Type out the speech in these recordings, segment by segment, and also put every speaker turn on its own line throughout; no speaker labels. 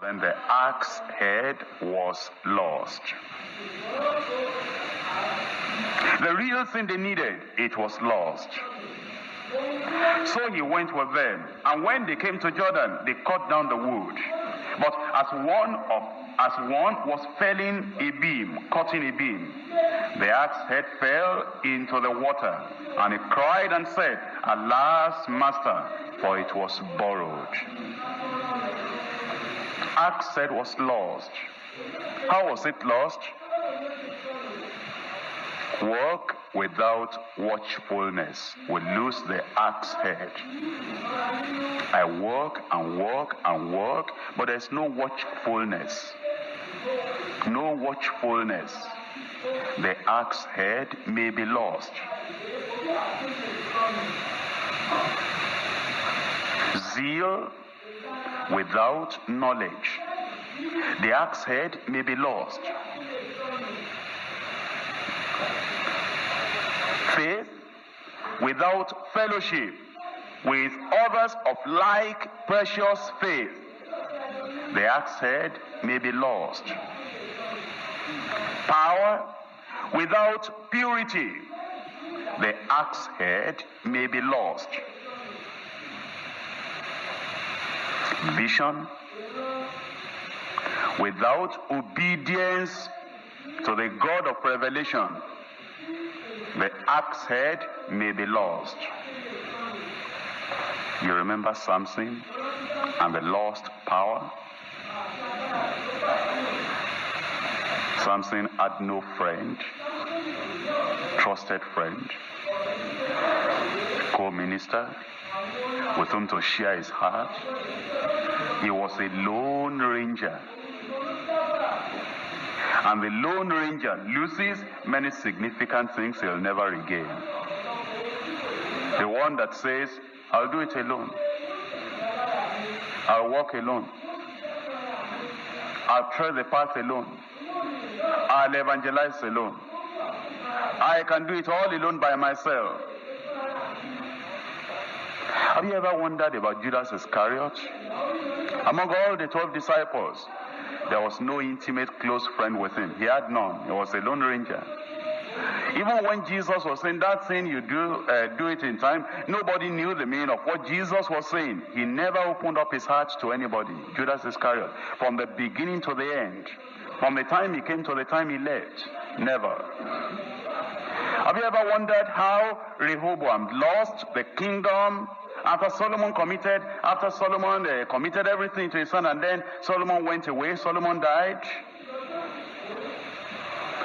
Then the axe head was lost. The real thing they needed, it was lost. So he went with them, and when they came to Jordan, they cut down the wood. But as one was felling a beam, cutting a beam, the axe head fell into the water, and he cried and said, "Alas, master, for it was borrowed." Axe head was lost. How was it lost? Work without watchfulness will lose the axe head. I work and work and work, but there's no watchfulness. No watchfulness. The axe head may be lost. Zeal without knowledge. The axe head may be lost. Faith without fellowship with others of like precious faith. The axe head may be lost. Power without purity. The axe head may be lost. Vision without obedience to the God of revelation. The axe head may be lost. You remember Samson and the lost power? Samson had no friend, trusted friend, co-minister with whom to share his heart. He was a lone ranger. And the lone ranger loses many significant things he'll never regain. The one that says, "I'll do it alone. I'll walk alone. I'll tread the path alone. I'll evangelize alone. I can do it all alone by myself." Have you ever wondered about Judas Iscariot? Among all the 12 disciples, there was no intimate close friend with him. He had none. He was a lone ranger. Even when Jesus was saying that thing you do it in time, nobody knew the meaning of what Jesus was saying. He never opened up his heart to anybody, Judas Iscariot, from the beginning to the end. From the time he came to the time he left. Never. Have you ever wondered how Rehoboam lost the kingdom after Solomon committed everything to his son, and then Solomon went away, Solomon died?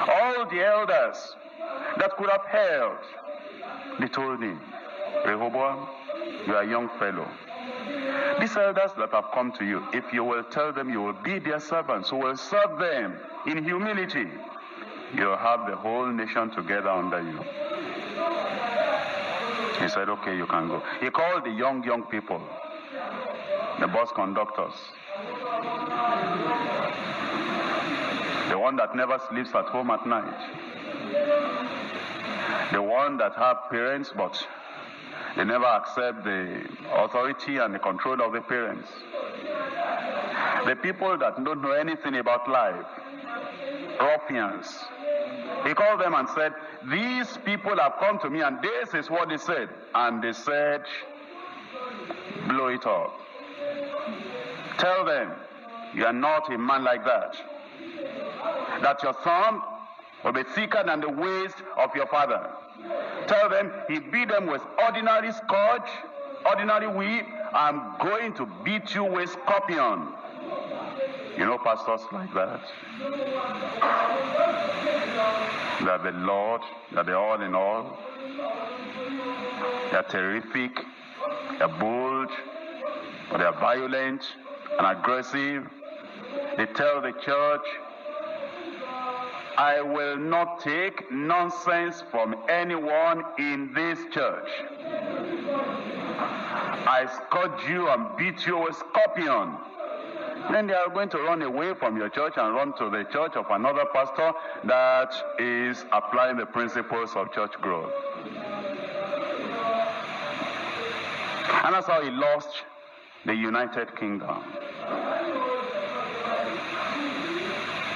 All the elders that could have held, they told him, "Rehoboam, you are a young fellow. These elders that have come to you, if you will tell them you will be their servants, who will serve them in humility, you'll have the whole nation together under you." He said, "Okay, you can go." He called the young people, the bus conductors, the one that never sleeps at home at night, the one that have parents but they never accept the authority and the control of the parents, the people that don't know anything about life, ruffians. He called them and said, "These people have come to me, and this is what they said." And they said, "Blow it up. Tell them you are not a man like that. That your thumb will be thicker than the waist of your father. Tell them he beat them with ordinary scourge, ordinary whip. I'm going to beat you with scorpion." You know pastors like that? They're the Lord, they're the all in all. They're terrific, they're bold, but they're violent and aggressive. They tell the church, "I will not take nonsense from anyone in this church. I scourge you and beat you with scorpion." Then they are going to run away from your church and run to the church of another pastor that is applying the principles of church growth. And that's how he lost the United Kingdom.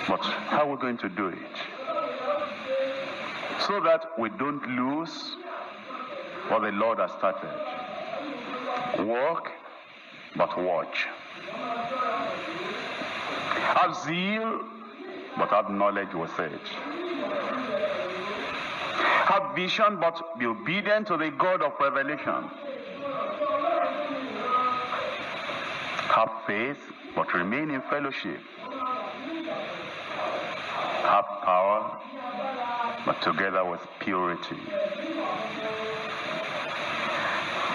But how are we going to do it? So that we don't lose what the Lord has started. Work, but watch. Have zeal, but have knowledge with it. Have vision, but be obedient to the God of revelation. Have faith, but remain in fellowship. Have power, but together with purity.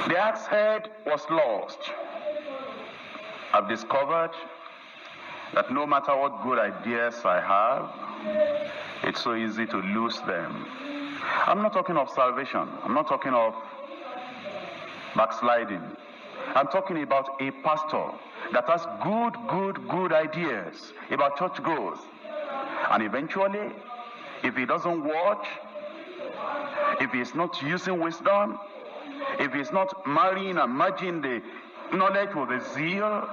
The axe head was lost. I've discovered that no matter what good ideas I have, it's so easy to lose them. I'm not talking of salvation. I'm not talking of backsliding. I'm talking about a pastor that has good ideas about church growth. And eventually, if he doesn't watch, if he's not using wisdom, if he's not marrying and merging the knowledge with the zeal,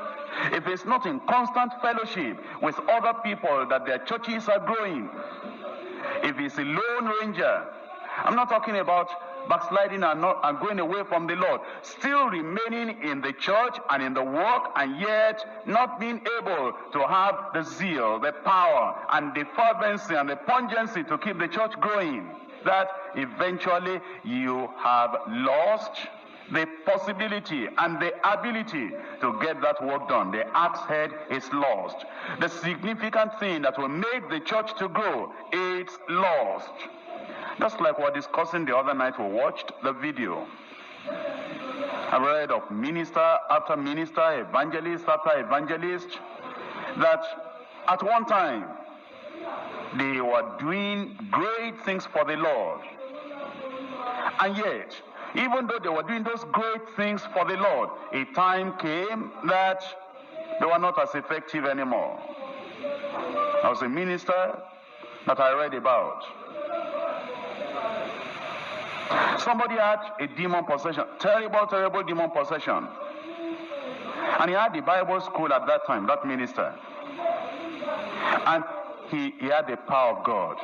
if he's not in constant fellowship with other people that their churches are growing, if he's a lone ranger, I'm not talking about backsliding and going away from the Lord, still remaining in the church and in the work, and yet not being able to have the zeal, the power, and the fervency and the pungency to keep the church growing, that eventually you have lost the possibility and the ability to get that work done. The axe head is lost. The significant thing that will make the church to grow, it's lost. Just like we were discussing the other night, we watched the video. I read of minister after minister, evangelist after evangelist, that at one time they were doing great things for the Lord. And yet, even though they were doing those great things for the Lord, a time came that they were not as effective anymore. There was a minister that I read about. Somebody had a demon possession, terrible demon possession. And he had the Bible school at that time, that minister. And he had the power of God.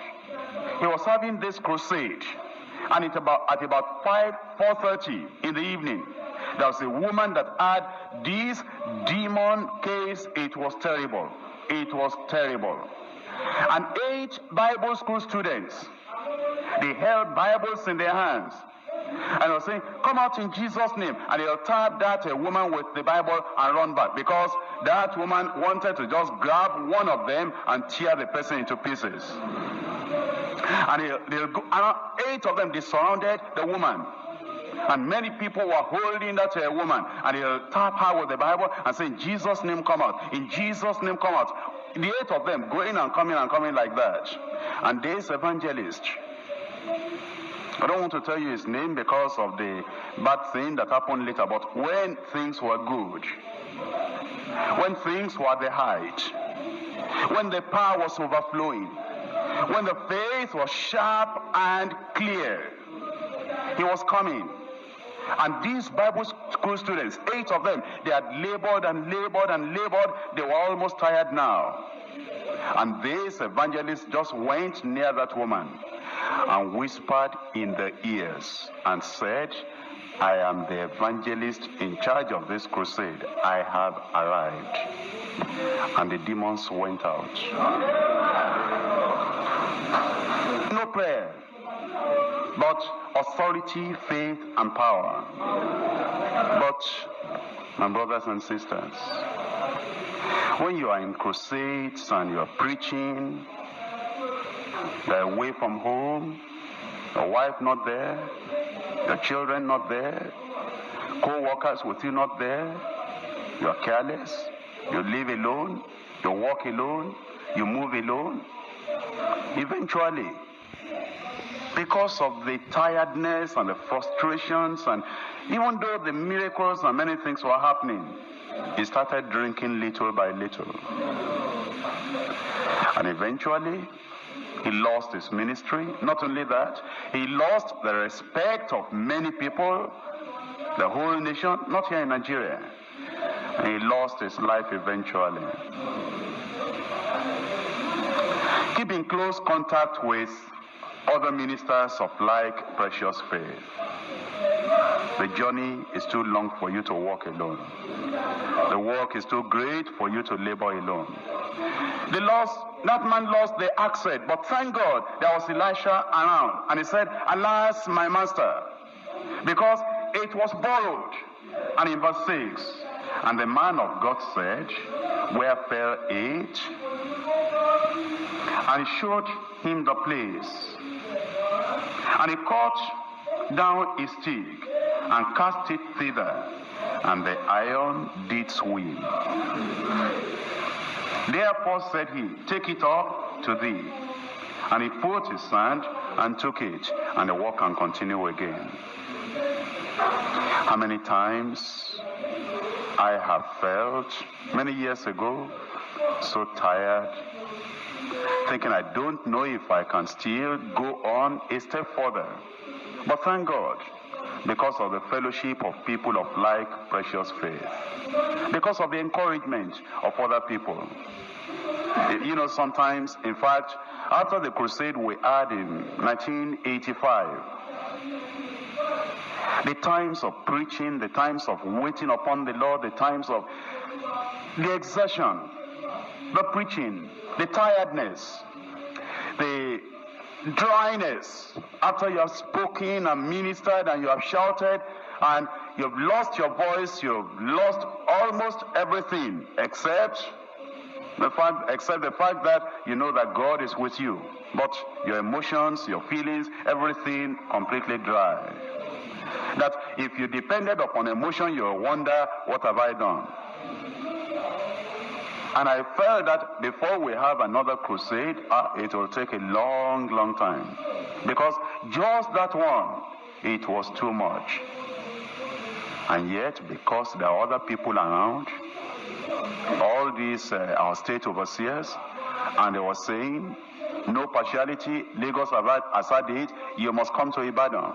He was having this crusade. And at about 4:30 in the evening, there was a woman that had this demon case. It was terrible. It was terrible. And 8 Bible school students, they held Bibles in their hands. And they were saying, come out in Jesus' name. And they'll tap that woman with the Bible and run back. Because that woman wanted to just grab one of them and tear the person into pieces. And they'll go, and 8 of them, they surrounded the woman. And many people were holding that woman. And they'll tap her with the Bible and say, in Jesus' name come out. In Jesus' name come out. The 8 of them going and coming like that. And this evangelist, I don't want to tell you his name because of the bad thing that happened later, but when things were good, when things were at the height, when the power was overflowing, when the faith was sharp and clear, he was coming. And these Bible school students, 8 of them, they had labored. They were almost tired now. And this evangelist just went near that woman and whispered in the ears and said, I am the evangelist in charge of this crusade. I have arrived. And the demons went out. No prayer, but authority, faith, and power. But, my brothers and sisters, when you are in crusades and you are preaching, they're away from home, your wife not there, your children not there, co-workers with you not there, you are careless, you live alone, you walk alone, you move alone. Eventually, because of the tiredness and the frustrations, and even though the miracles and many things were happening, he started drinking little by little. And eventually, he lost his ministry. Not only that, he lost the respect of many people, the whole nation, not here in Nigeria. And he lost his life eventually. Keep in close contact with other ministers of like precious faith. The journey is too long for you to walk alone. The work is too great for you to labor alone. That man lost the accent, but thank God there was Elisha around. And he said, "Alas, my master," because it was borrowed. And in verse 6, and the man of God said, "Where fell it?" And he showed him the place. And he cut down his stick and cast it thither, and the iron did swim. Therefore said he, "Take it up to thee." And he put his hand and took it, and the work can continue again. How many times I have felt, many years ago, so tired, thinking I don't know if I can still go on a step further. But thank God, because of the fellowship of people of like precious faith, because of the encouragement of other people. You know, sometimes, in fact, after the crusade we had in 1985, the times of preaching, the times of waiting upon the Lord, the times of the exertion, the preaching, the tiredness, the dryness, after you have spoken and ministered and you have shouted and you've lost your voice, you've lost almost everything except the fact that you know that God is with you. But your emotions, your feelings, everything completely dry. That if you depended upon emotion, you'll wonder, what have I done? And I felt that before we have another crusade, it will take a long, long time. Because just that one, it was too much. And yet, because there are other people around, all these our state overseers, and they were saying, no partiality, Lagos has had it, you must come to Ibadan.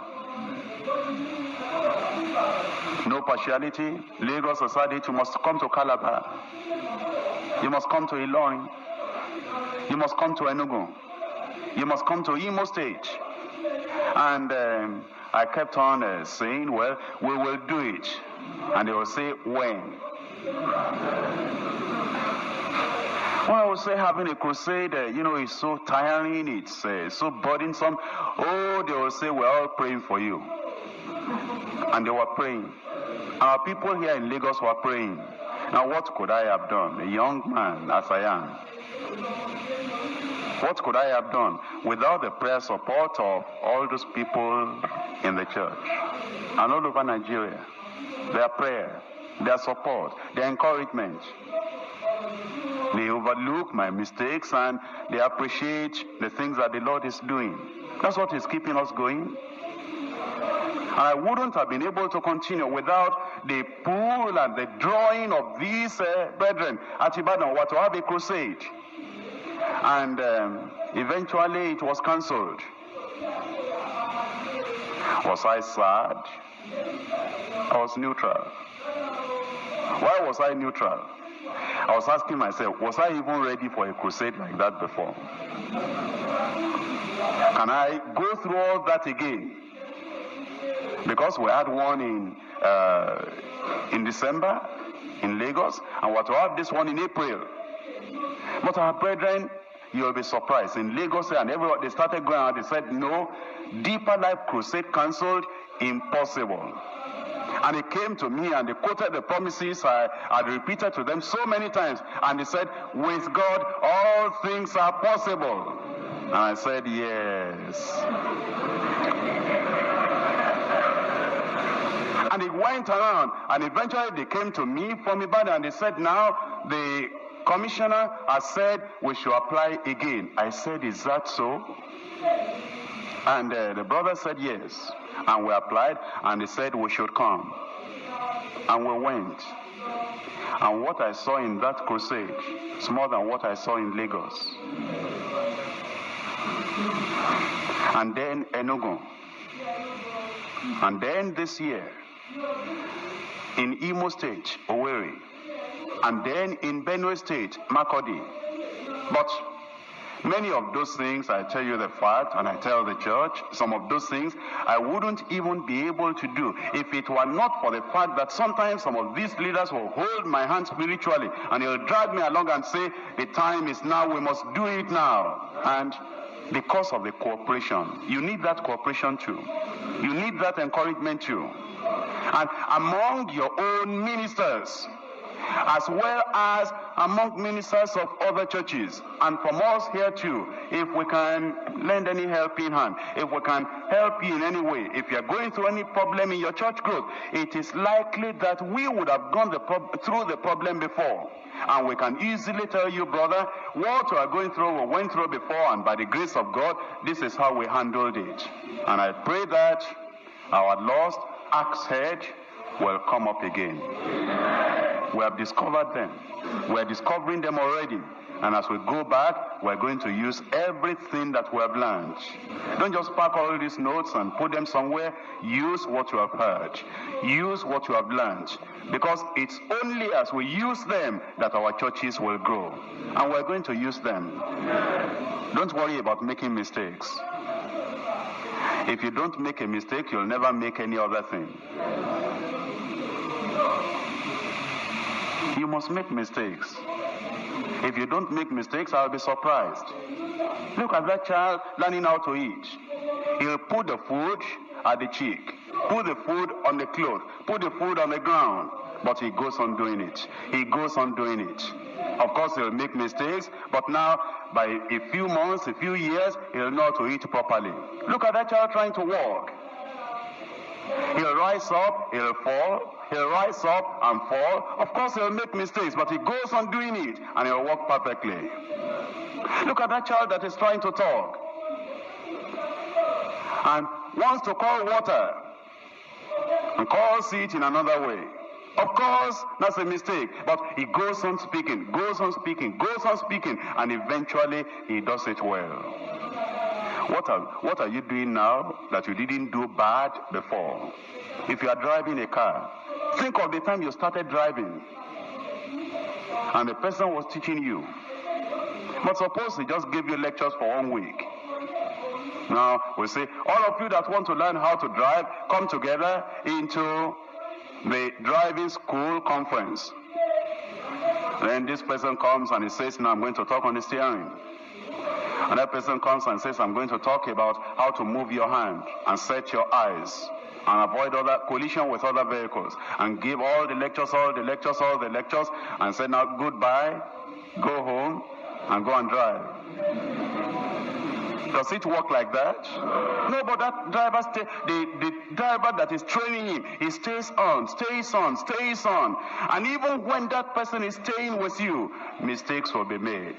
No partiality, Lagos has had it, you must come to Calabar. You must come to Ilorin. You must come to Enugu. You must come to Imo State. And I kept on saying, well, we will do it. And they will say, when? Well, I would say having a crusade, is so tiring, it's so burdensome. Oh, they will say, we're all praying for you. And they were praying. Our people here in Lagos were praying. Now, what could I have done? A young man as I am. What could I have done without the prayer support of all those people in the church and all over Nigeria? Their prayer, their support, their encouragement. They overlook my mistakes and they appreciate the things that the Lord is doing. That's what is keeping us going. And I wouldn't have been able to continue without the pull and the drawing of these brethren at Ibadan were to have a crusade. And eventually it was cancelled. Was I sad? I was neutral. Why was I neutral? I was asking myself, was I even ready for a crusade like that before? Can I go through all that again? Because we had one in December in Lagos, and we're to have this one in April. But our brethren, you'll be surprised. In Lagos, and everyone, they started going out, they said, no, Deeper Life Crusade cancelled, impossible. And they came to me and they quoted the promises I had repeated to them so many times. And they said, with God, all things are possible. And I said, yes. And it went around, and eventually they came to me from Ibadan, and they said, now the commissioner has said we should apply again. I said, is that so? And the brother said, yes. And we applied, and they said we should come. And we went. And what I saw in that crusade is more than what I saw in Lagos. And then Enugu. And then this year, in Imo State, Owerri, and then in Benue State, Makurdi. But Many of those things, I tell you the fact, and I tell the church, some of those things I wouldn't even be able to do if it were not for the fact that sometimes some of these leaders will hold my hand spiritually and they'll drag me along and say, the time is now, we must do it now. And because of the cooperation, you need that cooperation too. You need that encouragement too. And among your own ministers, as well as among ministers of other churches, and from us here too, if we can lend any helping hand, if we can help you in any way, if you're going through any problem in your church growth, it is likely that we would have gone through the problem before. And we can easily tell you, brother, what we are going through, we went through before, and by the grace of God, this is how we handled it. And I pray that our lost axe head will come up again. We have discovered them. We are discovering them already. And as we go back, we're going to use everything that we have learned. Don't just pack all these notes and put them somewhere. Use what you have heard. Use what you have learned. Because it's only as we use them that our churches will grow. And we're going to use them. Don't worry about making mistakes. If you don't make a mistake, you'll never make any other thing. You must make mistakes. If you don't make mistakes, I'll be surprised. Look at that child learning how to eat. He'll put the food at the cheek, put the food on the cloth, put the food on the ground, but he goes on doing it. He goes on doing it. Of course, he'll make mistakes, but now, by a few months, a few years, he'll know how to eat properly. Look at that child trying to walk. He'll rise up, he'll fall, he'll rise up and fall. Of course, he'll make mistakes, but he goes on doing it, and he'll walk perfectly. Look at that child that is trying to talk and wants to call water and calls it in another way. Of course, that's a mistake, but he goes on speaking, and eventually he does it well. What are you doing now that you didn't do bad before? If you are driving a car, think of the time you started driving and the person was teaching you. But suppose he just gave you lectures for 1 week. Now we say, all of you that want to learn how to drive, come together into the driving school conference. Then this person comes and he says, now I'm going to talk on the steering. Another person comes and says, I'm going to talk about how to move your hand and set your eyes and avoid other collision with other vehicles, and give all the lectures, and say, now goodbye, go home, and go and drive. Does it work like that? No, but that driver, the driver that is training him, he stays on. And even when that person is staying with you, mistakes will be made.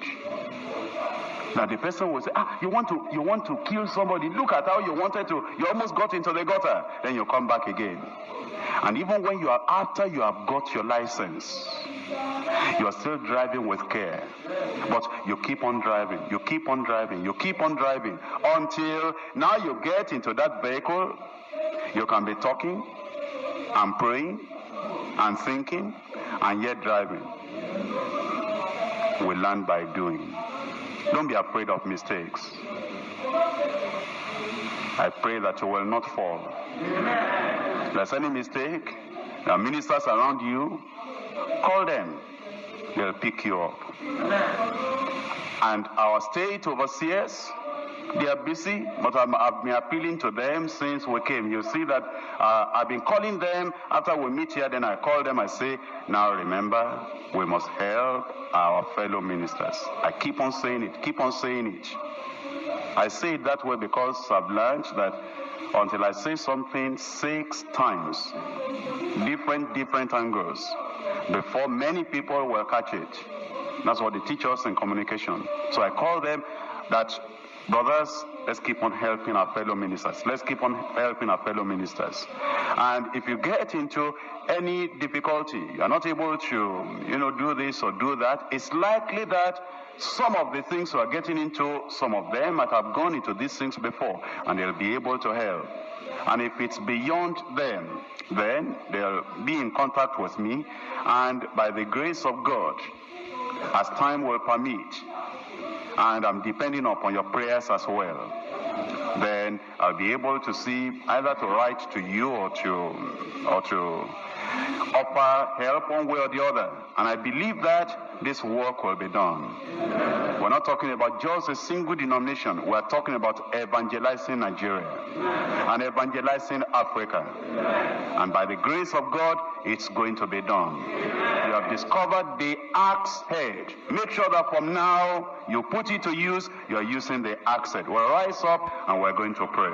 Now the person will say, you want to kill somebody. Look at how you wanted to. You almost got into the gutter. Then you come back again. And even when after you have got your license, you are still driving with care. But you keep on driving until now you get into that vehicle. You can be talking and praying and thinking and yet driving. We learn by doing. Don't be afraid of mistakes. I pray that you will not fall. If there's any mistake, there are ministers around you, call them. They'll pick you up. And our state overseers, they are busy, but I've been appealing to them since we came. You see that I've been calling them after we meet here, then I call them, I say, now remember, we must help our fellow ministers. I keep on saying it. I say it that way because I've learned that until I say something 6 times, different angles, before many people will catch it. That's what they teach us in communication. So I call them that, brothers, let's keep on helping our fellow ministers. And if you get into any difficulty, you're not able to, do this or do that, it's likely that some of the things you are getting into, some of them might have gone into these things before, and they'll be able to help. And if it's beyond them, then they'll be in contact with me, and by the grace of God, as time will permit, and I'm depending upon your prayers as well, then I'll be able to see either to write to you or to offer help one way or the other. And I believe that this work will be done. We're not talking about just a single denomination. We're talking about evangelizing Nigeria and evangelizing Africa. And by the grace of God, it's going to be done. You have discovered the axe head. Make sure that from now you put it to use. You're using the axe head. We'll rise up and we're going to pray.